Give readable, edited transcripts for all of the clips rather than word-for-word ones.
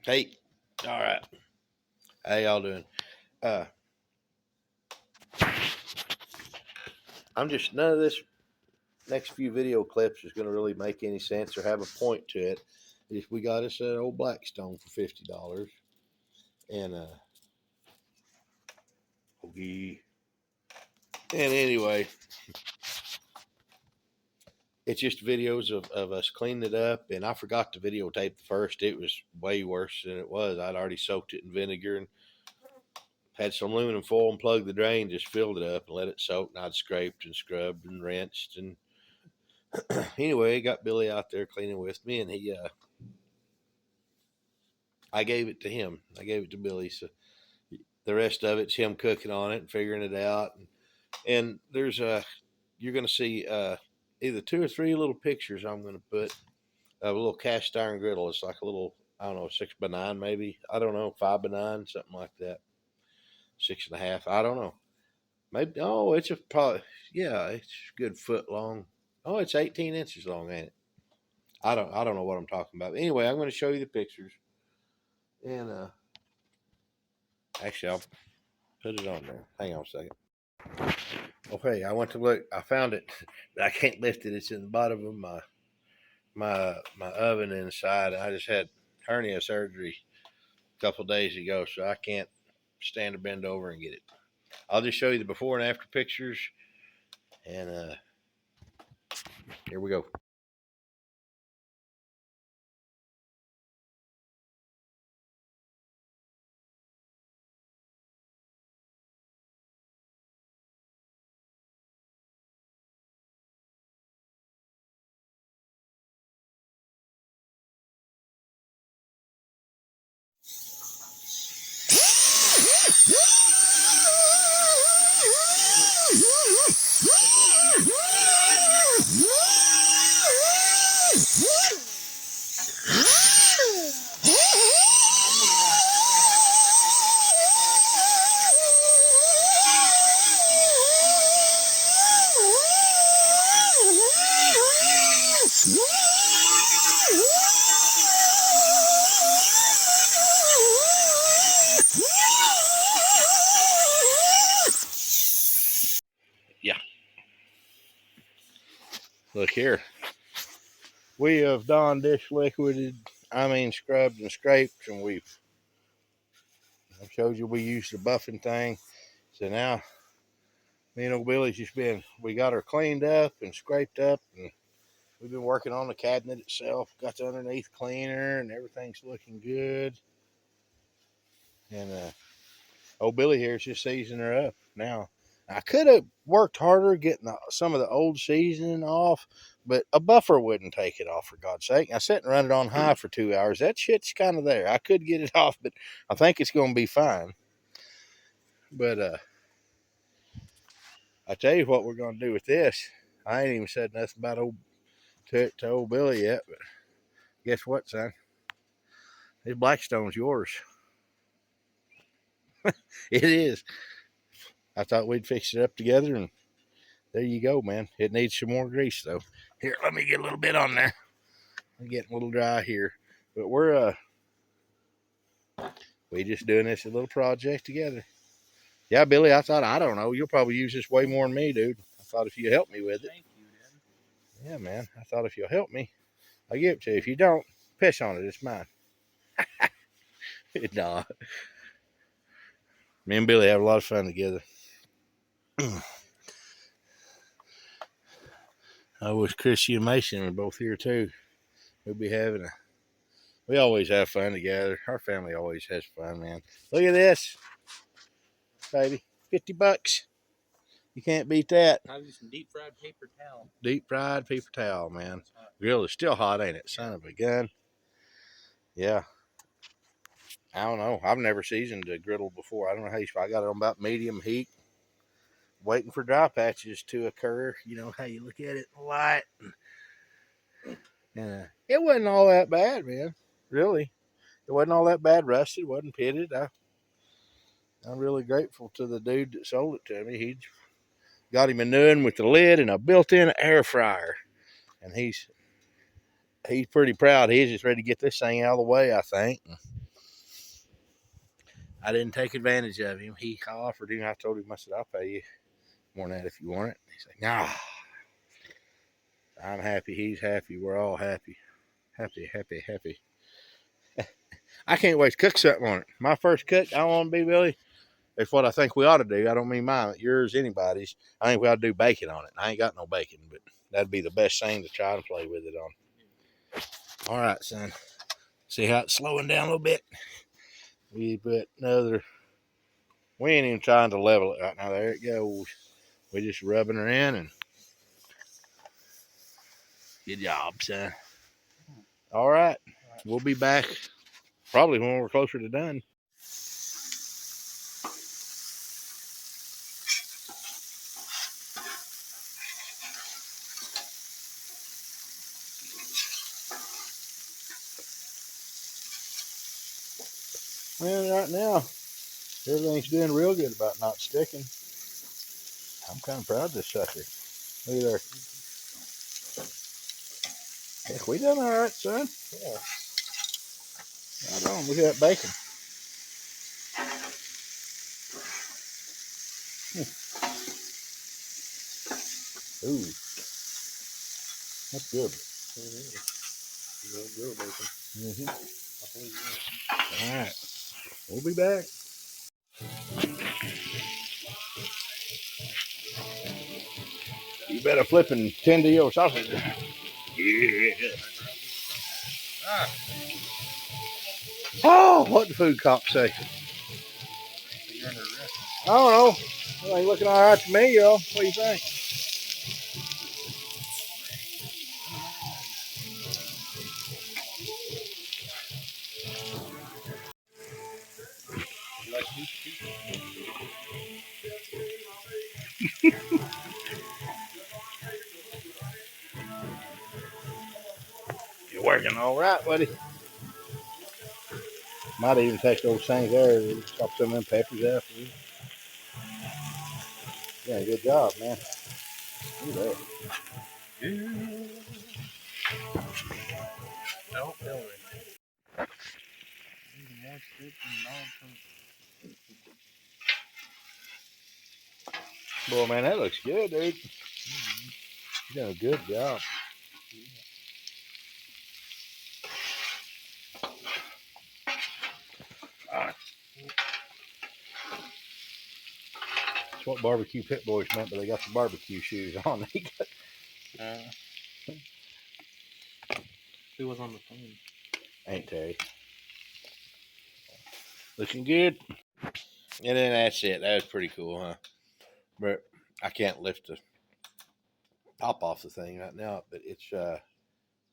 Hey, all right. How y'all doing? I'm just none of this next few video clips is going to really make any sense or have a point to it. If we got us an old Blackstone for $50, and okay, and anyway, it's just videos of us cleaning it up, and I forgot to videotape the first. It was way worse than it was. I'd already soaked it in vinegar and had some aluminum foil and plugged the drain, just filled it up and let it soak, and I'd scraped and scrubbed and rinsed. And anyway, got Billy out there cleaning with me, and I gave it to him. I gave it to Billy. So the rest of it's him cooking on it and figuring it out. And there's you're going to see either 2 or 3 little pictures I'm going to put of a little cast iron griddle. It's like a little, I don't know, 6x9 maybe. I don't know, 5x9, something like that. 6.5. I don't know. Maybe. Oh, it's a probably. Yeah, it's a good foot long. Oh, it's 18 inches long, ain't it? I don't know what I'm talking about. But anyway, I'm going to show you the pictures. And actually, I'll put it on there. Hang on a second. Okay, I went to look. I found it, but I can't lift it. It's in the bottom of my oven inside. I just had hernia surgery a couple of days ago, so I can't stand or bend over and get it. I'll just show you the before and after pictures, and here we go. Yeah, look here. We have done dish liquided. I mean, scrubbed and scraped, and I showed you we used the buffing thing. So now me and old Billy's just we got her cleaned up and scraped up, and we've been working on the cabinet itself. Got the underneath cleaner, and everything's looking good. And old Billy here is just seasoning her up now. I could have worked harder getting some of the old seasoning off, but a buffer wouldn't take it off, for God's sake. I sat and run it on high for 2 hours. That shit's kind of there. I could get it off, but I think it's going to be fine. But I tell you what we're going to do with this. I ain't even said nothing about to old Billy yet, but guess what, son? This Blackstone's yours. It is. I thought we'd fix it up together, and there you go, man. It needs some more grease, though. Here, let me get a little bit on there. I'm getting a little dry here, but we just doing this a little project together. Yeah, Billy, I don't know. You'll probably use this way more than me, dude. I thought if you help me with it. Thank you, Dad. Yeah, man. I thought if you'll help me, I'll give it to you. If you don't, piss on it. It's mine. Nah. Me and Billy have a lot of fun together. I wish Chrissy and Mason were both here too. We always have fun together. Our family always has fun, man. Look at this, baby. $50. You can't beat that. I'll use some deep fried paper towel. Deep fried paper towel, man. Grill is still hot, ain't it? Son of a gun. Yeah. I don't know. I've never seasoned a griddle before. I don't know how I got it on about medium heat, waiting for dry patches to occur. You know how you look at it light. And it wasn't all that bad, man. Really. It wasn't all that bad rusted. It wasn't pitted. I'm really grateful to the dude that sold it to me. He got him a new one with the lid and a built-in air fryer. And he's pretty proud. He's just ready to get this thing out of the way, I think. I didn't take advantage of him. I offered him. I told him, I said, I'll pay you more than that if you want it. He's like, nah. I'm happy. He's happy. We're all happy. Happy, happy, happy. I can't wait to cook something on it. My first cook, I want to be, Billy. It's what I think we ought to do. I don't mean mine, yours, anybody's. I think we ought to do bacon on it. I ain't got no bacon, but that'd be the best thing to try and play with it on. All right, son. See how it's slowing down a little bit? We put another. We ain't even trying to level it right now. There it goes. We're just rubbing her in and. Good job, son. All right. We'll be back probably when we're closer to done. Well, right now, everything's doing real good about not sticking. I'm kind of proud of this sucker. Look at there. Heck, we done all right, son. Yeah. Right on. Look at that bacon. Ooh. That's good. Good bacon. All right. We'll be back. You better flipping 10 to your sausage. Yeah. Oh, what the food cops say? I don't know. Well, ain't looking all right to me, y'all. What do you think? You're working all right, buddy. Might even take those things there and chop some of them peppers out for you. Yeah, good job, man. Look at that. Don't tell me. Boy, man, that looks good, dude. You done a good job. That's what barbecue pit boys meant, but they got the barbecue shoes on. Who was on the phone? Ain't Terry. Looking good. And then that's it. That was pretty cool, huh? But I can't lift the top off the thing right now. But it's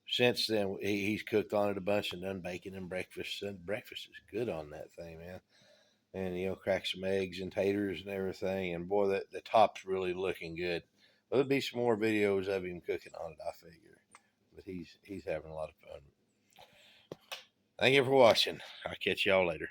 since then he's cooked on it a bunch and done bacon and breakfast. And breakfast is good on that thing, man. And crack some eggs and taters and everything. And boy, the top's really looking good. Well, there'll be some more videos of him cooking on it, I figure. But he's having a lot of fun. Thank you for watching. I'll catch y'all later.